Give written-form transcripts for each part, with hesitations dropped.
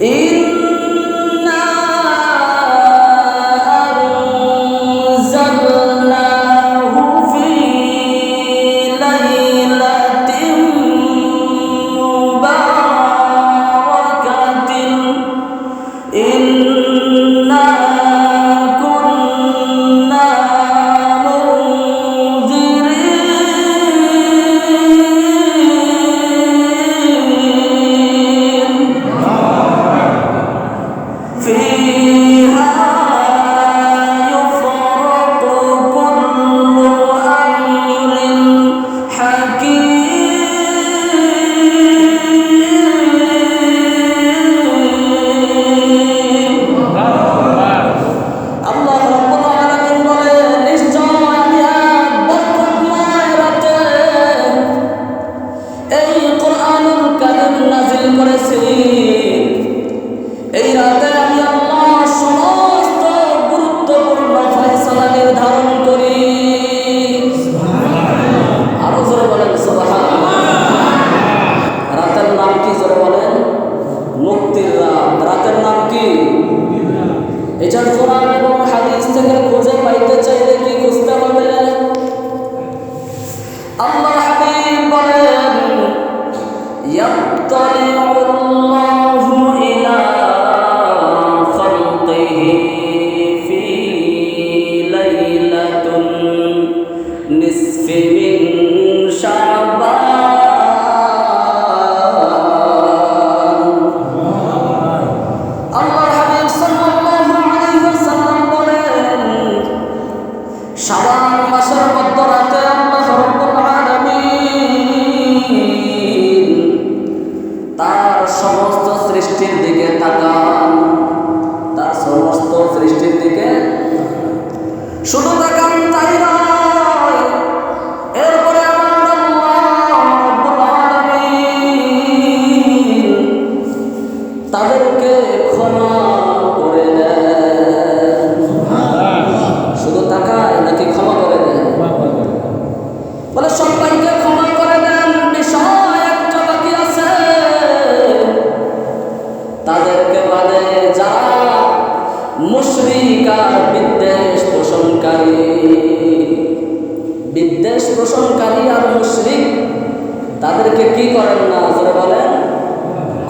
إنا أنزلناه في ليلة مباركة إنا كنا منذرين فيها يفرق كل أمر حكيم আল্লাহ রাব্বুল আলামিন বলেন, নিশ্চয় আমি এক বরকতময় রাতে এই কোরআনুল কারীম নাযিল করেছি। এই রাতে আমি আল্লাহ সমস্ত গুরুত্বপূর্ণ ফয়সালা নির্ধারণ করি। আরো জোরে বলেন সুবহানাল্লাহ। রাতের নাম কি? জোরে বলেন। মুক্তির রাত। রাতের নাম কি? এটা কোরআন এবং হাদিস থেকে খুঁজে পাইতে চাইলে কি খুঁজতে হবে? আল্লাহ হাবিব বলেন, ইয়াত্তালিউল্লাহু ইলা খালকিহি ফি লাইলাতুন নিসফি মিন শাবান। আল্লাহর হাবিব সাল্লাল্লাহু আলাইহি ওয়াসাল্লাম বলেন, শাবান মাসের মধ্যরাতে আল্লাহ রাব্বুল আলামিন তার সমস্ত সৃষ্টির দিকে তাকান। তার সমস্ত সৃষ্টির দিকে শুধু তাকান তাই নয়, এরপরে আমার আল্লাহ রাব্বুল আলামিন তাদেরকে ক্ষমা করে দেন। শুধু তাকায় নাকি ক্ষমা করে দেন? বলে সবাইকে ক্ষমা করে দেন, বিষয় একটা বাকি আছে। তাদেরকে বাদে যারা মুশরিক আর বিদ্বেষ পোষণকারী আর মুশরিক, তাদেরকে কি করেন না? জোরে বলেন,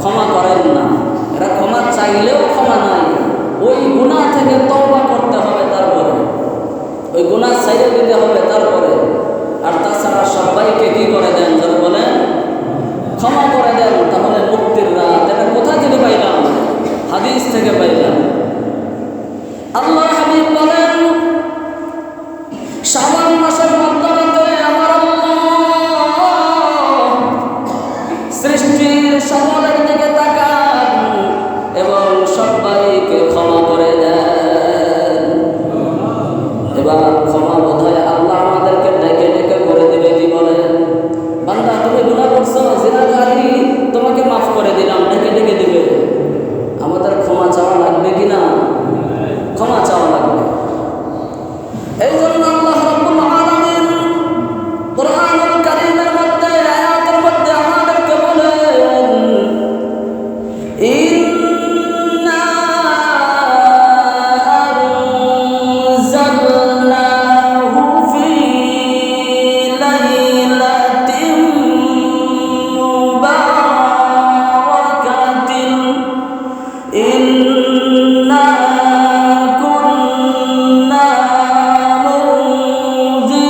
ক্ষমা করেন না। এরা ক্ষমা চাইলেও ক্ষমা নাই। ওই গুনাহ থেকে তওবা করতে হবে, তারপরে ওই গুনাহ ছেড়ে দিতে হবে তারপরে। আর তাছাড়া সবাইকে কি করে দেন? জোরে বলেন, ক্ষমা করে দেন। তাহলে মুক্তির রাত, এটা কোথা থেকে পাইলাম? হাদিস থেকে পাইলাম। আল্লাহ হাবিব বলেন, শাবান মাসের মধ্যরাতে আমার আল্লাহ সৃষ্টির সকলের দিকে তাকান এবং সবাইকে ক্ষমা করে দেন। এবার ক্ষমা বোধহয় আল্লাহ আমাদেরকে ডেকে ডেকে করে দিবে। কি বলেন? বান্দা, তুমি গুনাহ করছো, জিনাকারী, তোমাকে মাফ করে দিলাম, ডেকে ডেকে দিবে। আমাদের ক্ষমা চাওয়া লাগবে কিনা? ক্ষমা চাওয়া লাগবে। এই জন্য আল্লাহ রাব্বুল আলামিন কোরআনুল কারীমের মধ্যে, আয়াতের মধ্যে আমাদেরকে বলেন, ইন্না আনজালনাহু ফি লাইলাতিন মুবারাকাতিন ইন্না কুন্না মুনজিরিন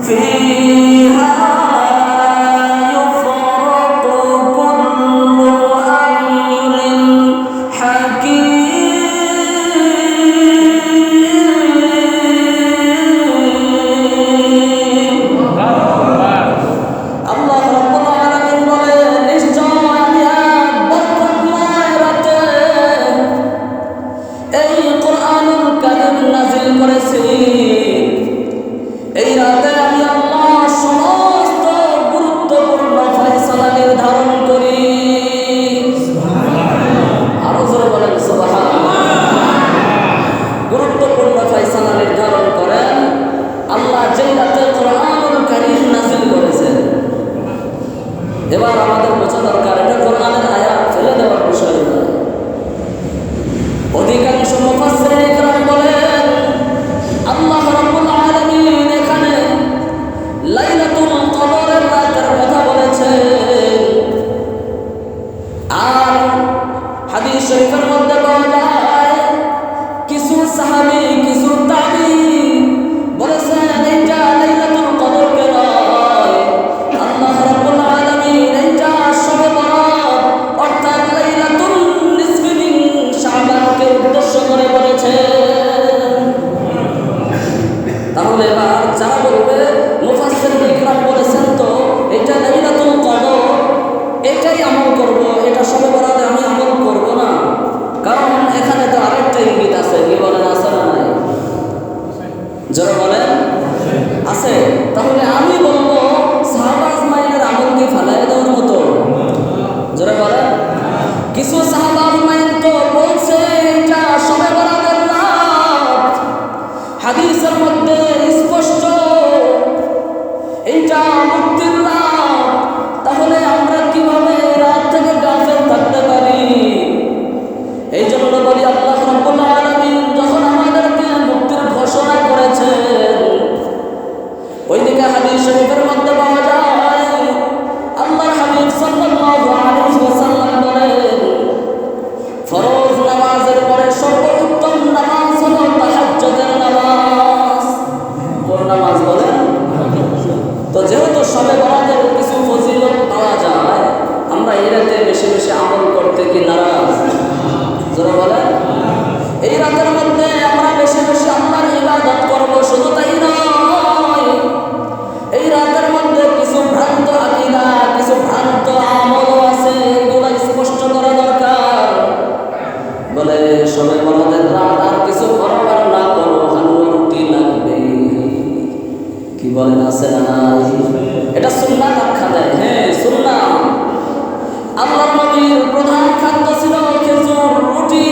ফিহা ইউফরাকু কুল্লু আমরিন হাকীম। আল্লাহ রাব্বুল আলামিন বলেন, নিশ্চয় আমি এক বরকতময় রাতে এই কোরআনুল কারীম নাযিল করেছি। এই রাতে আমি আল্লাহ সমস্ত গুরুত্বপূর্ণ ফয়সালা নির্ধারণ করি। আরো জোরে বলেন সুবহানাল্লাহ। গুরুত্বপূর্ণ ফয়সালা নির্ধারণ করেন আল্লাহ। যে রাতে কোরআনুল কারীম নাযিল করেছেন। এবার আমাদের বোঝা দরকার এটা কোরআনের আয়াত, ফেলে দেওয়ার বিষয় নয়। অধিকাংশ মুফাসসিরিন ইকরাম বলেন আল্লাহ রাব্বুল আলামিন এখানে লাইলাতুল কদরের রাতের কথা বলেছেন। আর হাদিস শরীফের মধ্যে পাওয়া যায় কিছু সাহাবী কিছু তাবী বলেছেন এটা লাইলাতুল কদরকে নয়, আল্লাহ রাব্বুল আলামিন এটা শবে বরাত অর্থাৎ লাইলাতুল নিসফি মিন শাবানকে উদ্দেশ্য করে বলেছেন। তাহলে এবার যারা বলবে মুফাসসিরিন ইকরাম বলেছেন তো এটা লাইলাতুল কদর, এটাই আমল করব, এটা শবে বরাতে আমি আমল করব না, কারণ এখানে তো আরেকটা ইঙ্গিত আছে। কি বলেন, আছে না নাই? যারা বলেন আছে, তাহলে আমি বলবো সাহাবা আজমাইনের আমল কি ফালাই দেওয়ার মতো? যারা বলেন কিছু সাহাবা আজমাইন তো বলছে এটা শবে বরাতের রাত, হাদিসের মধ্যে স্পষ্ট এইটা মুক্তির রাত। তাহলে আমরা কিভাবে রাত থেকে গাফেল থাকতে পারি? এই জন্য বলি আল্লাহ রাব্বুল আলামিন যখন আমাদেরকে মুক্তির ঘোষণা করেছেন, ওইদিকে হাদিস শরীফের মধ্যে পাওয়া যায় আল্লাহর হাবিব সাল্লাল্লাহু আলাইহি ওয়াসাল্লাম বলেন ফরজ নামাজের পরে সর্বোত্তম নামাজ হলো তাহাজ্জুদের নামাজ। কোন নামাজ বলেন? তো যেহেতু শবে বরাতের কিছু ফজিলত পাওয়া যায়, আমরা এই রাতে বেশি বেশি আমল করতে কি নারাজ? যারা বলেন এই রাতের মধ্যে আমরা বেশি বেশি আল্লাহর ইবাদত করব, শুধু তাই নয়, এই রাতের মধ্যে কিছু ভ্রান্ত আকীদা কিছু ভ্রান্ত আমলও আছে, এগুলো স্পষ্ট করা দরকার। বলে শবে বরাতের রাত আর কিছু করো আর না করো, হালুয়া রুটি লাগবে। কি বলেন, আছে না নাই? এটা সুন্নাত আখ্যা দেয়। হ্যাঁ সুন্নাত। আল্লাহর নবীর প্রধান খাদ্য ছিল খেজুর রুটি।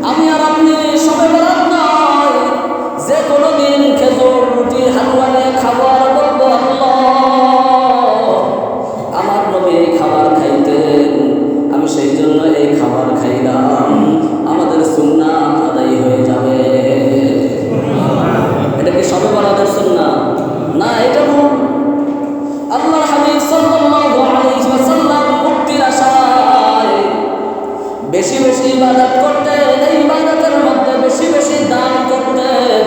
আমি আর আপনি শবে বরাত নয়, যে কোনো দিন খেজুর রুটি হালুয়া নিয়ে খাবো আর বলবো আল্লাহ আমার নবী এই খাবার খাইতেন, আমি সেই জন্য এই খাবার খাইলাম, আমাদের সুন্নাত আদায় হয়ে যাবে। এটা কি শবে বরাতের সুন্নাত? না, এটা ভুল। আল্লাহর হাবিব সাল্লাল্লাহু আলাইহি ওয়াসাল্লাম মুক্তির আশায় বেশি বেশি ইবাদত করতেন, এই ইবাদতের মধ্যে বেশি বেশি দান করতেন।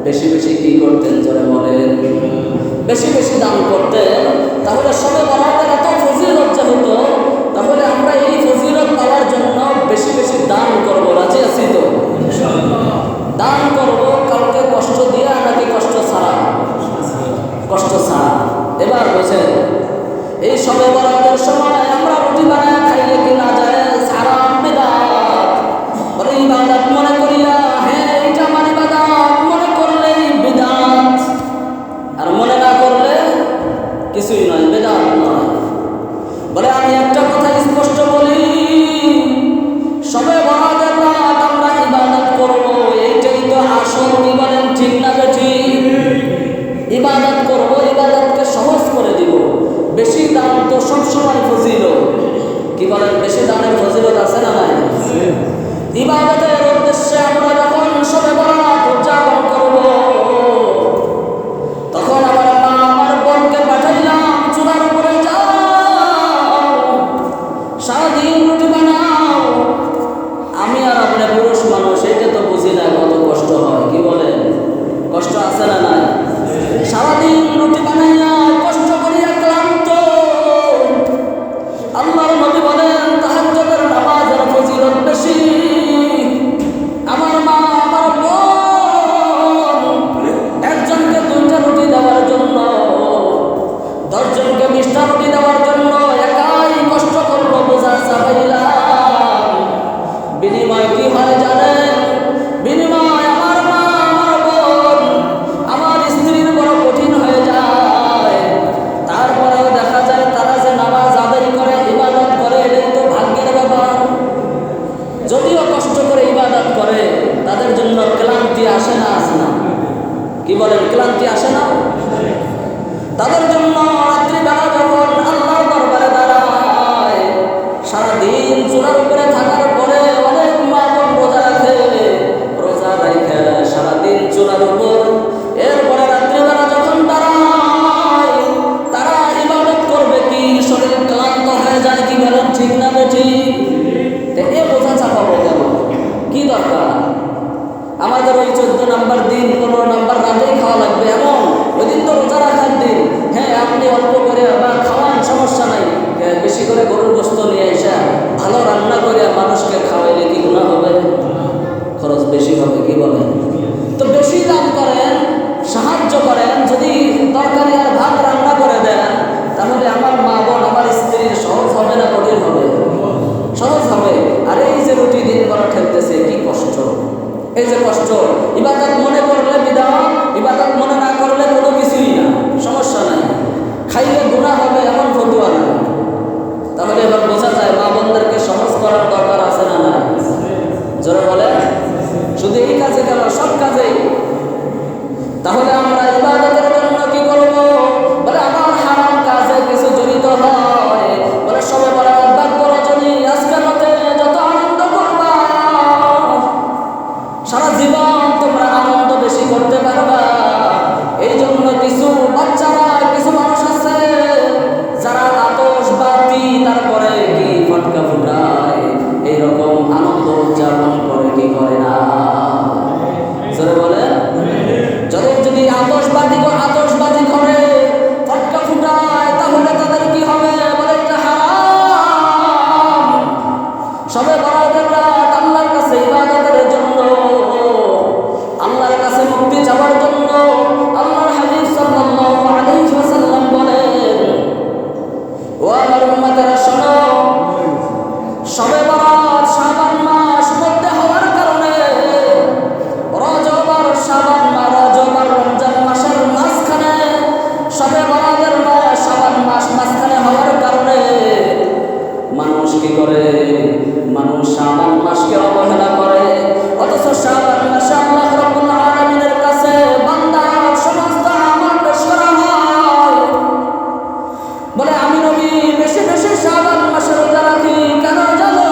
বেশি বেশি কি করতেন? জোরে বলেন। বেশি বেশি দান করতেন। তাহলে শবে বরাতের এত ফজিলত যেহেতু, তাহলে আমরা এই ফজিলত পাওয়ার জন্য বেশি বেশি দান করব। রাজি আছি তো? দান করব কাউকে কষ্ট দিয়ে নাকি কষ্ট ছাড়া? কষ্ট ছাড়া। এবার বোঝেন এই শবে বরাতের সময় আমরা রুটি বানায় খাইলে কি না যায়? হারাম, বিদআত। বলে ইবাদত মনে করিয়া, হ্যাঁ এইটা আমার ইবাদত মনে করলেই বিদআত, আর মনে না করলে কিছুই নয়, বিদআত নয়। বলে আমি একটা কথা স্পষ্ট বলি, শবে বরাতের রাত আমরা ইবাদত করব, এইটাই তো আসল। কি বলেন, ঠিক না বেঠিক? ইবাদত করব, ইবাদতকে সহজ করে দিব। বেশি দান তো সবসময় ফজিলত। কি বলেন, বেশি দানের ফজিলত আছে না নাই? ইবাদতের উদ্দেশ্যে আমরা যখন শবে বরাত উদযাপন করব, তখন আমার মা আমার বোনকে পাঠাইলাম চুলার উপরে যাও, সারাদিন রুটি বানাও। আমি আর আপনি পুরুষ মানুষ, এটা তো বুঝি না কত কষ্ট হয়। কি বলেন, কষ্ট আছে না নাই? সারাদিন রুটি বানাইয়া কষ্ট করিয়া ক্লান্ত। আল্লাহর নবী বলেন তাহাজ্জুদের নামাজের ফজিলত বেশি। আমার মা আমার বোন একজনকে 2টা রুটি দেওয়ার জন্য, 10 জনকে 20টা রুটি দেওয়ার জন্য একাই কষ্ট করলো, বোঝা চাপাইলাম। বিনিময় কি হয় জানেন? বিনিময় আমার মা আমার বোন আমার কি আসে না? তাদের জন্য রাত্রিবেলা যখন আল্লাহর দরবারে দাঁড়ায়, সারাদিন চুলার উপরে থাকার পরে অনেক মা বোন রোজা রাখে, রোজা রেখে সারাদিন চুলার উপর, এরপরে রাত্রিবেলা যখন দাঁড়ায় তারা ইবাদত করবে কি, শরীর ক্লান্ত হয়ে যায় কি, বলেন ঠিক না বেঠিক? এ বোঝা চাপাবো কেন? কি দরকার? আমাদের ওই 14 নম্বর দিন 15 নম্বর রাতেই খাওয়া লাগবে এমন? ওই দিন তো রোজা রাখার দিন। হ্যাঁ, আপনি অল্প করে বা খাওয়ান, সমস্যা নাই, বেশি করে গরুর গোশত নিয়ে এসে ভালো রান্না করে মানুষকে খাওয়াইলে কি গুনাহ হবে? খরচ বেশি হবে, কি বলেন? তো বেশি দাম করেন, সাহায্য করেন, যদি তরকারি আর ভাত রান্না করে দেন, তাহলে আমার মা বোন, আমার স্ত্রীর সহজ হবে না কঠিন হবে? সহজ হবে। আর এই যে রুটি দিন করা ঠেলতেছে, কি কষ্ট! এই যে কষ্ট, ইবাদত মনে করলে বিধান, ইবাদত মনে না করলে কোনো কিছুই না, সমস্যা নাই, খাইলে গুনাহ হবে এমন ফতুয়া না। তাহলে এবার বোঝা যায় মা বোনদেরকে সহজ করার দরকার আছে না না? জোরে বলে। শুধু এই কাজে কেন, সব কাজেই। তাহলে আমরা ইবাদতের জন্য কি করব? বলে আমার হারাম কাজে কিছু জড়িত হয়, বলে সবে বরাত ভাগ্য রজনী আজকে রাতে যত আনন্দ করবা, সারা জীবন তোমরা আনন্দ বেশি করতে পারবা। এই জন্য কিছু বাচ্চারা, কিছু মানুষ আছে যারা আতশবাজি, তারপরে কি ফটকা ফুটায়, এইরকম আনন্দ উদযাপন করে কি করে না? জোরে বলে। যদি আতশবাজি করে, ফটকা ফুটায়, তাহলে তাদের কি হবে? বলে এটা হারাম। সবে বরাতের রাত আল্লাহর কাছে ইবাদতের জন্য, আল্লাহর কাছে মুক্তি চাওয়ার জন্য। আল্লাহর হাবিব সাল্লাল্লাহু আলাইহি ওয়াসাল্লাম বলেন, ও আমার উম্মতেরা শোনো, সবে বরাত শাবান মাস মধ্যে হওয়ার কারণে, রজব আর শাবান মাস, রজব আর রমজান মাসের মাঝখানে, সবে বরাতের মাস শাবান মাস মাঝখানে হওয়ার কারণে মানুষ কি করে? মানুষ শাবান মাসকে অবহেলা করে। অথচ শাবান মাসে আল্লাহ রাব্বুল আলামিনের কাছে বান্দার সমস্ত আমল পেশ করা হয়। বলে আমি নবী বেশি বেশি শাবান মাসে রোজা রাখি, কেন জানো?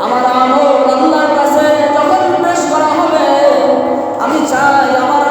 আমার আমল আল্লাহর কাছে যখন পেশ করা হবে, আমি চাই আমার